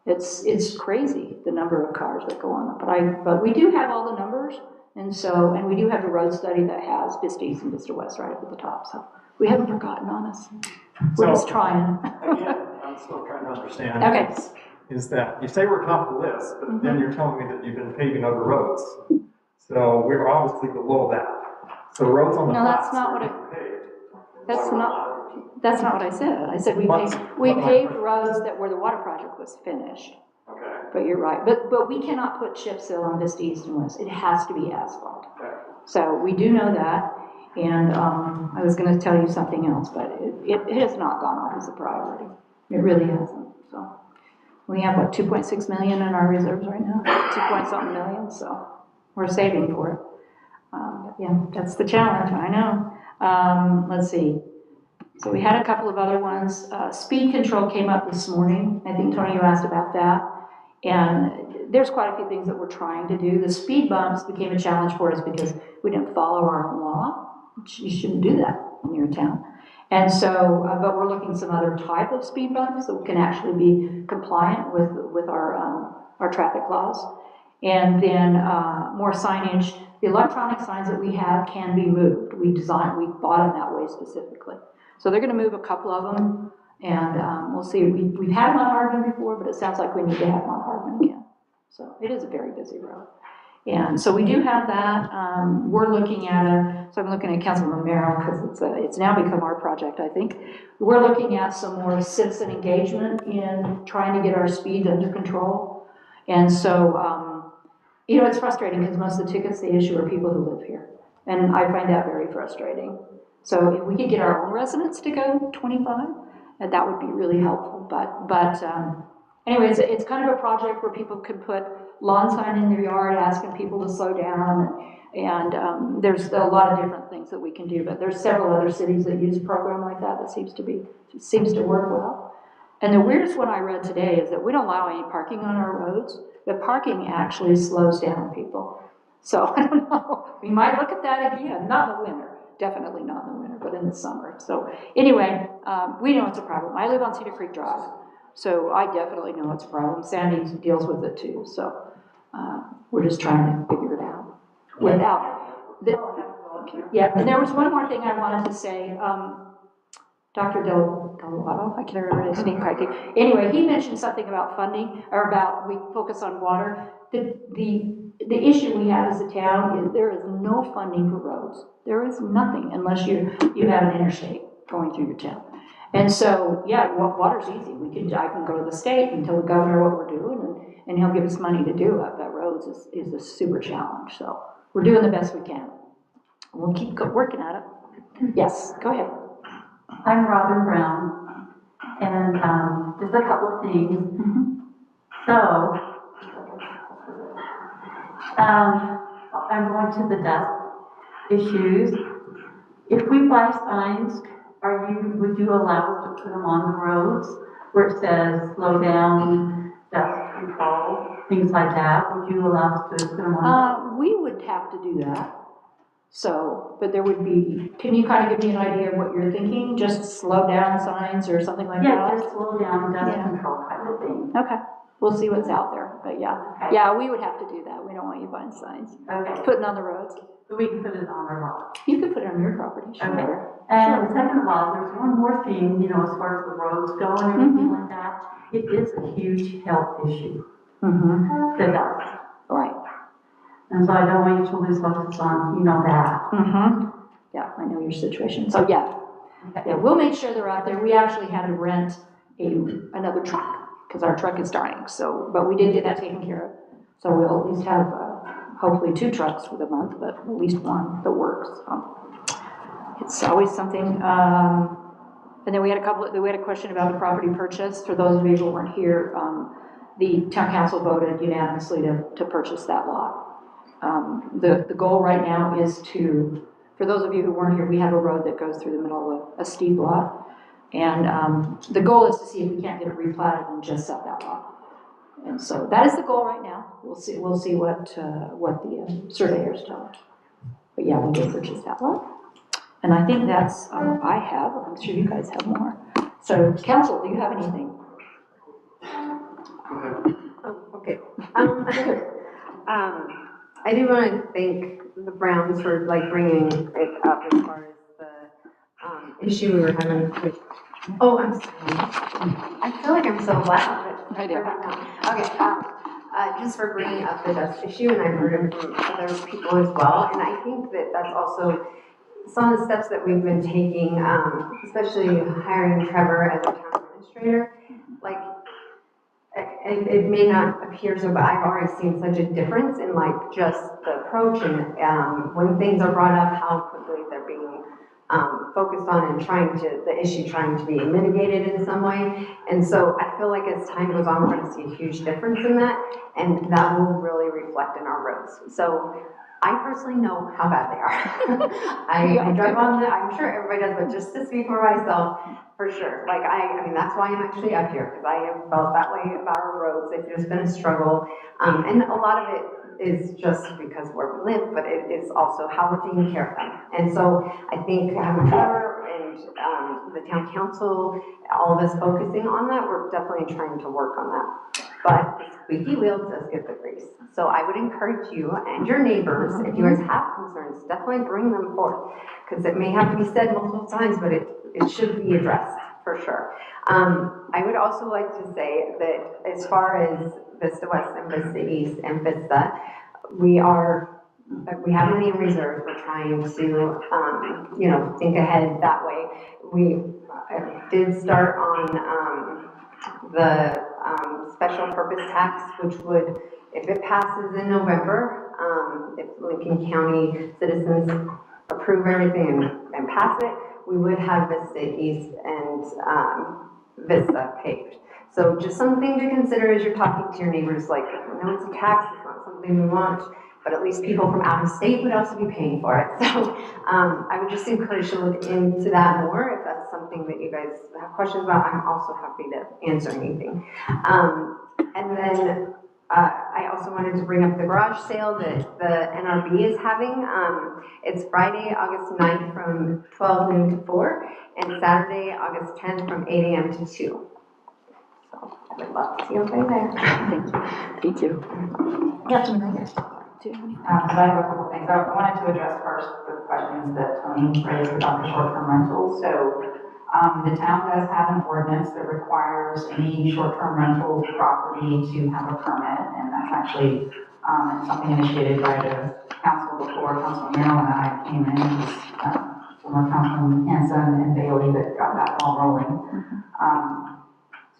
It's crazy, the number of cars that go on it, but we do have all the numbers, and we do have a road study that has Vista East and Vista West right up at the top, so we haven't forgotten on us. We're just trying. Again, I'm still trying to understand. Okay. Is that, you say we're top of the list, but then you're telling me that you've been paving other roads. So we're obviously below that. So roads on the No, that's flats not what are paved. That's not what I said. I said we paved roads that where the water project was finished. Okay. But you're right, but we cannot put chip seal on Vista East and West, it has to be asphalt. Okay. So we do know that, and I was gonna tell you something else, but it has not gone off as a priority. It really hasn't, so. We have, what, 2.6 million in our reserves right now? 2-point-something million, so we're saving for it. Yeah, that's the challenge, I know. Let's see. So we had a couple of other ones. Speed control came up this morning. I think, Tony, you asked about that. And there's quite a few things that we're trying to do. The speed bumps became a challenge for us because we didn't follow our own law. You shouldn't do that when you're in town. And so, but we're looking at some other type of speed bumps that can actually be compliant with our traffic laws. And then more signage. The electronic signs that we have can be moved. We bought them that way specifically. So they're going to move a couple of them, and we'll see. We've had them on Hardman before, but it sounds like we need to have them on Hardman again. So it is a very busy road. And so we do have that. We're looking at so I'm looking at Councilman Merrill because it's now become our project, I think. We're looking at some more citizen engagement in trying to get our speed under control. And so, it's frustrating because most of the tickets they issue are people who live here. And I find that very frustrating. So if we could get our own residents to go 25, that would be really helpful. But anyways, it's kind of a project where people could put lawn sign in their yard asking people to slow down. And there's a lot of different things that we can do. But there's several other cities that use a program like that seems to work well. And the weirdest one I read today is that we don't allow any parking on our roads, but parking actually slows down people. So I don't know. We might look at that again, not in the winter. Definitely not in the winter, but in the summer. So anyway, we know it's a problem. I live on Cedar Creek Drive, so I definitely know it's a problem. Sandy deals with it too, so we're just trying to figure it out. Yeah, and there was one more thing I wanted to say. Dr. Delgado, I can't remember his name correctly. Anyway, he mentioned something about funding, or about we focus on water. The issue we have as a town is there is no funding for roads. There is nothing unless you have an interstate going through your town. And so, yeah, water's easy. I can go to the state and tell the governor what we're doing, and he'll give us money to do it. But roads is a super challenge. So we're doing the best we can. We'll keep working at it. Yes, go ahead. I'm Robin Brown, and just a couple of things. So, I'm going to the dust issues. If we buy signs, would you allow us to put them on the roads where it says slow down, dust control, things like that? Would you allow us to put them on? We would have to do that. So, but there would be, can you kind of give me an idea of what you're thinking? Just slow down signs or something like Yeah, that? just slow down, dust Yeah. control kind of thing. Okay, we'll see what's out there, but yeah. Okay. Yeah, we would have to do that. We don't want you buying signs, Okay, putting on the roads. so we can put it on our lot. You could put it on your property, Okay. sure. And second of all, there's one more thing, you know, as far as the roads go and everything like that. It is a huge health issue, Mm-hmm, the dust. right. And so I don't want you to lose focus on, you know, that. Mm-hmm. Yeah, I know your situation. So yeah, yeah, we'll make sure they're out there. We actually had to rent another truck because our truck is dying. So, but we did get that taken care of. So we'll at least have hopefully 2 trucks for the month, but at least one that works. It's always something. And then we had a question about the property purchase. For those of you who weren't here, the town council voted unanimously to purchase that lot. The goal right now is to, for those of you who weren't here, we have a road that goes through the middle of a steep lot. And the goal is to see if we can't get it replatted and just sell that lot. And so that is the goal right now. We'll see what the surveyors tell us. But yeah, we will purchase that lot. And I think that's all I have. I'm sure you guys have more. So council, do you have anything? Oh, okay. I do want to thank the Browns for like bringing it up as far as the issue we were having with, oh, I'm sorry. I feel like I'm so loud. I do. Okay, just for bringing up the dust issue, and I've heard it from other people as well, and I think that that's also some of the steps that we've been taking, especially hiring Trevor as our town administrator. Like, it may not appear so, but I've already seen such a difference in like just the approach and when things are brought up, how quickly they're being focused on and the issue trying to be mitigated in some way. And so I feel like as time goes on, we're going to see a huge difference in that, and that will really reflect in our roads. So I personally know how bad they are. I drive on I'm sure everybody does, but just to speak for myself, for sure. Like, I mean, that's why I'm actually up here, because I have felt that way about our roads. It's just been a struggle. And a lot of it is just because where we live, but it is also how we're taking care of them. And so I think having Trevor and the town council, all of us focusing on that, we're definitely trying to work on that. But the squeaky wheel does get the grease. So I would encourage you and your neighbors, if you guys have concerns, definitely bring them forth. Because it may have to be said multiple times, but it should be addressed, for sure. I would also like to say that as far as Vista West and Vista East and Vista, we have money in reserve. We're trying to, think ahead that way. We did start on the special purpose tax, which would, if it passes in November, if Lincoln County citizens approve everything and pass it, we would have Vista East and Vista paved. So just something to consider as you're talking to your neighbors, like, I know it's a tax, it's not something we want, but at least people from out of state would also be paying for it. So I would just encourage you to look into that more. If that's something that you guys have questions about, I'm also happy to answer anything. And then I also wanted to bring up the garage sale that the NRB is having. It's Friday, August 9th from 12 noon to 4, and Saturday, August 10th from 8 a.m. to 2. So I would love to see everybody there. Thank you. Yes, ma'am. So I have a couple things. I wanted to address first the questions that Tony raised about the short-term rentals. So the town does have an ordinance that requires any short-term rental property to have a permit, and that's actually something initiated by the council before Councilman Merrill and I came in. Former Councilman Hanson and Bailey that got that ball rolling.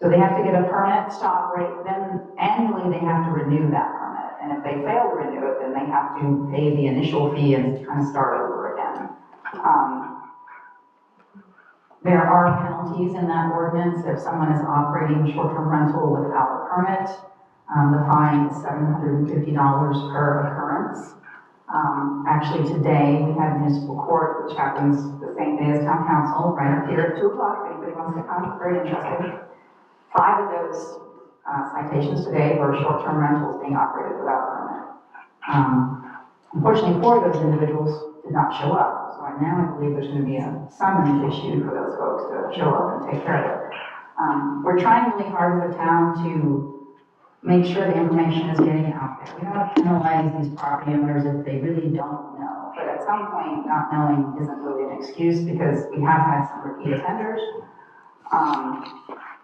So they have to get a permit to operate, then annually they have to renew that permit. And if they fail to renew it, then they have to pay the initial fee and kind of start over again. There are penalties in that ordinance if someone is operating short-term rental without a permit. The fine is $750 per occurrence. Actually today we had municipal court, which happens the same day as town council, right up here at 2 o'clock. If anybody wants to come, very interesting. 5 of those citations today were short-term rentals being operated without a permit. Unfortunately, 4 of those individuals did not show up. So I believe there's gonna be a summons issued for those folks to show up and take care of it. We're trying really hard as a town to make sure the information is getting out there. We don't want to penalize these property owners if they really don't know. But at some point, not knowing isn't really an excuse because we have had some repeat offenders.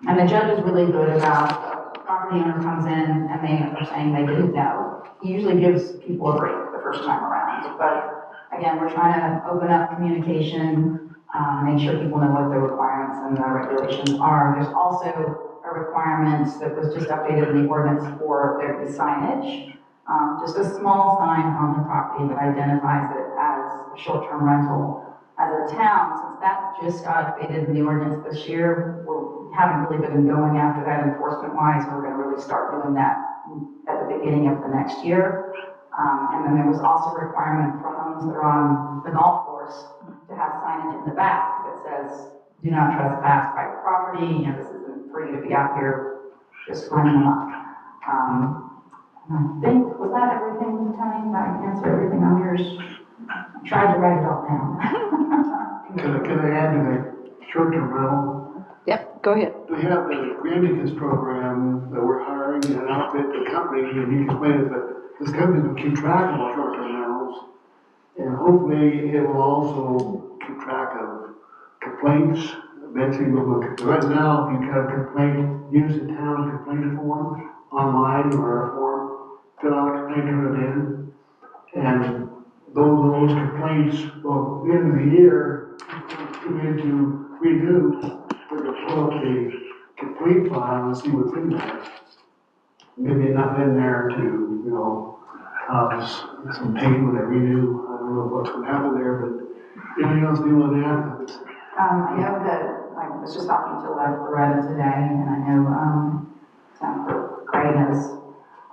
And the judge is really good about the property owner comes in and they are saying they didn't know. He usually gives people a break the first time around. But again, we're trying to open up communication, make sure people know what the requirements and the regulations are. There's also a requirement that was just updated in the ordinance for there to be signage. Just a small sign on the property that identifies it as a short-term rental. As a town, since that just got updated in the ordinance this year, we haven't really been going after that enforcement-wise. We're gonna really start doing that at the beginning of the next year. And then there was also a requirement for homes that are on the golf course to have signage in the back that says, do not trespass private property, you know, this isn't for you to be out here just running amok. And I think, was that everything, Tony? Did I answer everything on yours? I tried to write it all down. Can I add to the short-term rental? Yep, go ahead. We have the Grandicus program that we're hiring an outfit, a company, and you explained it, but this company will keep track of all short-term rentals. And hopefully it will also keep track of complaints. Eventually we'll look at, right now, if you have a complaint, use the town complaint form online or a form, fill out a complaint, turn it in. And those complaints, well, at the end of the year, come in to renew, we're gonna pull up the complete file and see what's in there. Maybe enough in there to, you know, cause some pain when they renew. I don't know what's gonna happen there, but anything else new on that? I know that, I was just talking to Loretta today, and I know, Craig knows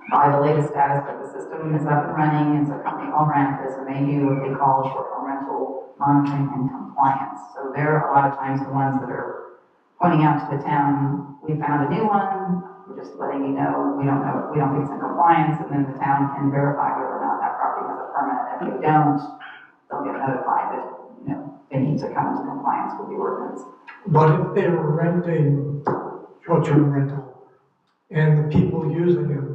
probably the latest status, but the system is up and running. It's a company called Rampus, and they do what they call short-term rental monitoring and compliance. So they're a lot of times the ones that are pointing out to the town, we found a new one, we're just letting you know, we don't think it's in compliance, and then the town can verify whether or not that property has a permit. If they don't, they'll get notified that, you know, they need to come into compliance with the ordinance. But if they're renting short-term rental and the people using them,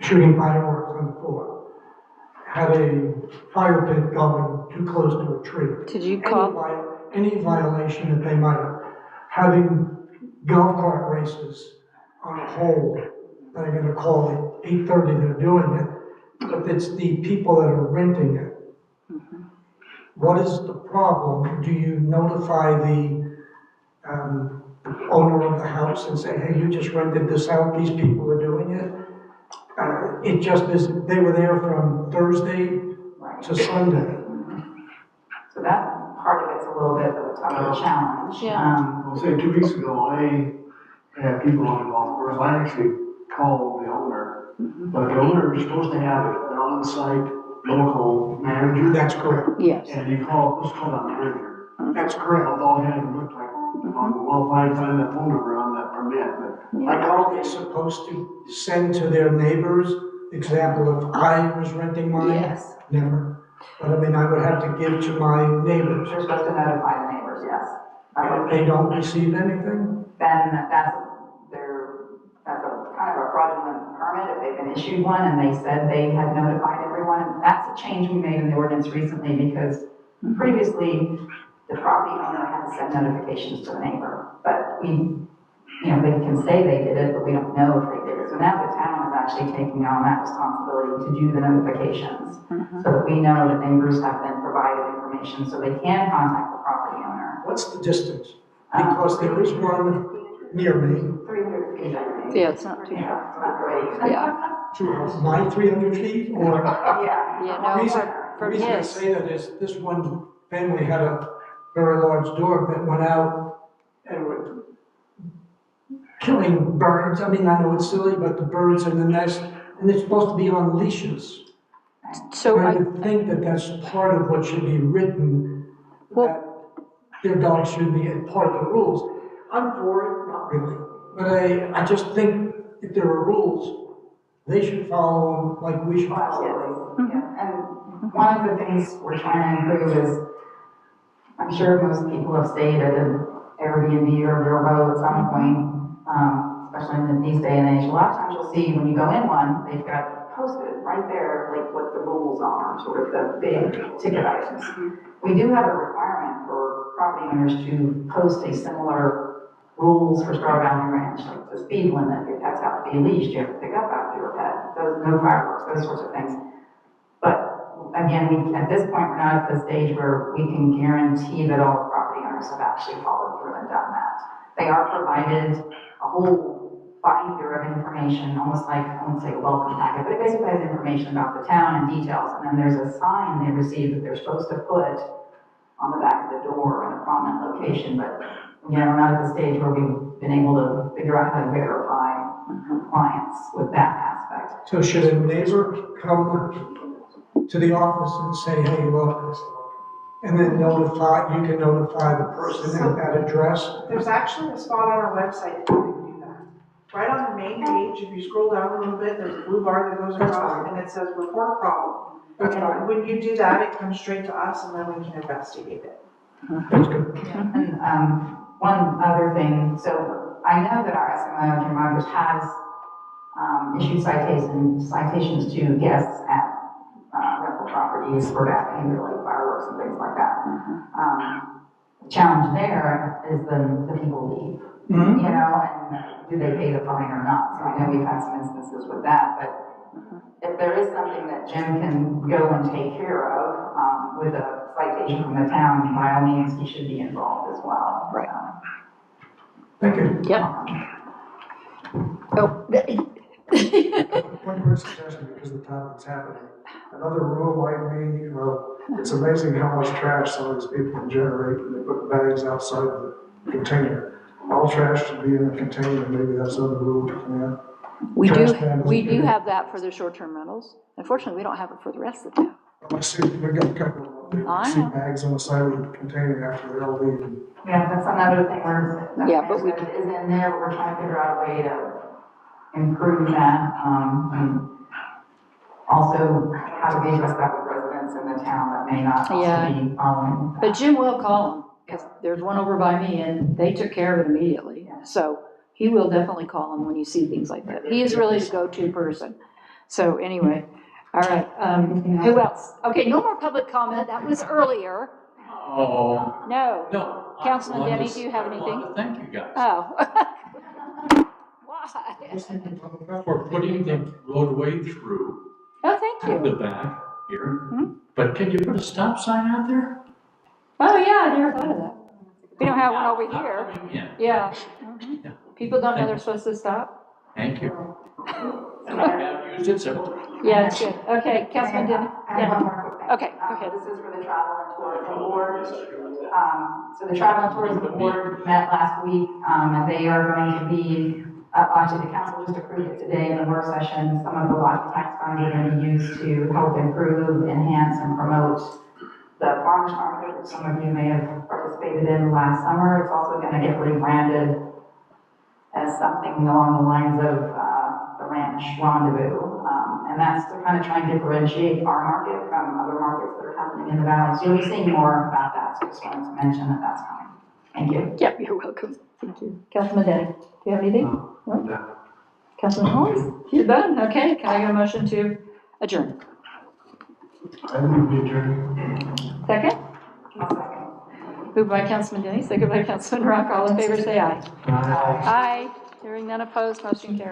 shooting fireworks on the floor, had a fire pit going too close to a tree. Did you call? Any violation that they might have, having golf cart races on a hole, they're gonna call it 8:30, they're doing it, but it's the people that are renting it. What is the problem? Do you notify the owner of the house and say, hey, you just rented this out, these people are doing it? It just is, they were there from Thursday to Sunday. So that part of it's a little bit of a tougher challenge. Yeah. I'll say 2 weeks ago, I had people on the golf course, I actually called the owner, but the owner is supposed to have an on-site local manager. That's correct. Yes. And you call, let's call that manager. That's correct. Although I had to look like, well, find that phone number on that permit, but I called, they're supposed to send to their neighbors, example, if I was renting mine. Yes. Never. But I mean, I would have to give to my neighbors. You're supposed to notify the neighbors, yes. And if they don't receive anything, Then that's a kind of a fraudulent permit if they've been issued one and they said they had notified everyone. That's a change we made in the ordinance recently because previously the property owner had to send notifications to the neighbor. But we, you know, they can say they did it, but we don't know if they did it. So now the town is actually taking on that responsibility to do the notifications so that we know that neighbors have been provided information so they can contact the property owner. what's the distance? Because there is one near me. 300 feet, I think. Yeah, it's not too Yeah, far. it's not great. Yeah. My 300 feet or? Yeah. Yeah, no, Reason- for The reason I his. say that is this one family had a very large dog that went out and were killing birds. I mean, I know it's silly, but the birds in the nest, and they're supposed to be on leashes. So I I, would think that that's part of what should be written, Well- that their dogs should be a part of the rules. I'm for it, not really, but I just think if there are rules, they should follow them like we should follow them. Absolutely, yeah. And One of the things we're trying to improve is, I'm sure most people have stayed at an Airbnb or Vrbo at some point, especially in these day and age. A lot of times you'll see when you go in one, they've got posted right there, like what the rules are, sort of the big ticket items. We do have a requirement for property owners to post a similar rules for Star Valley Ranch, like the speed limit, your pets have to be leashed, you have to pick up after your pet, no fireworks, those sorts of things. But again, at this point, we're not at the stage where we can guarantee that all the property owners have actually followed through and done that. They are provided a whole binder of information, almost like, I won't say a welcome packet, but it basically has information about the town and details, and then there's a sign they receive that they're supposed to put on the back of the door in a prominent location, but again, we're not at the stage where we've been able to figure out how to verify compliance with that aspect. So should a neighbor come to the office and say, hey, look, and then notify, you can notify the person at that address? There's actually a spot on our website that you can do that. Right on the main page, if you scroll down a little bit, there's a blue bar that goes across and it says report a problem. That's And fine. when you do that, it comes straight to us and then we can investigate it. That's good. And one other thing, so I know that our SMO, Jim Rogers, has issued citations to guests at rental properties for bad behavior, like fireworks and things like that. The challenge there is the people leave, you know, and do they pay the fine or not? So I know we've had some instances with that, but if there is something that Jim can go and take care of with a citation from the town, by all means, he should be involved as well. Right. Thank you. Yep. Oh. One quick suggestion, because the topic's happening. Another rule might be, well, it's amazing how much trash some of these people can generate, and they put bags outside the container. All trash should be in a container, maybe that's another rule to come in. We Trash do, man we doesn't do get it. have that for the short-term rentals. Unfortunately, we don't have it for the rest of the town. I see, we got a couple of, I see know. bags on the side of the container after they're all leaving. Yeah, that's another thing where, Yeah, but we- is in there, but we're trying to figure out a way to improve that. And also, how do we address that with residents in the town that may not Yeah. also be following? But Jim will call them, because there's one over by me, and they took care of it immediately. So he will definitely call them when you see things like that. He is really the go-to person. So anyway, all right, who else? Okay, no more public comment, that was earlier. Oh, No. no. Councilman I wanted Denny, to- do you have I anything? wanted to thank you guys Oh. Why? for putting the roadway through Oh, thank the you. back here. Hmm? But can you put a stop sign out there? Oh, yeah, I never thought of that. We don't have one over Not here. coming in. Yeah. Yeah. People don't know they're supposed to stop? Thank you. And I have used it several times. Yeah, it's good. Okay, Councilman Denny? I have one more quick thing. Okay, go ahead. This is for the Travel and Tourism Board. So the Travel and Tourism Board met last week, and they are going to be, actually, the council just approved it today in the work session. Some of the lodging tax funds are going to be used to help improve, enhance, and promote the farmers market, which some of you may have participated in last summer. It's also going to get rebranded as something along the lines of the Ranch Rendezvous. And that's to kind of try and differentiate our market from other markets that are happening in the valley. So you'll be seeing more about that, so just wanted to mention that that's coming. Thank you. Yep, you're welcome. Thank you. Councilman Denny, do you have anything? No? Councilman Holmes? You're done? Okay, can I get a motion to adjourn? I move to adjourn. Second? Moved by Councilman Denny, second by Councilman Rock. All in favor, say aye. Aye. Hearing none opposed, motion carries.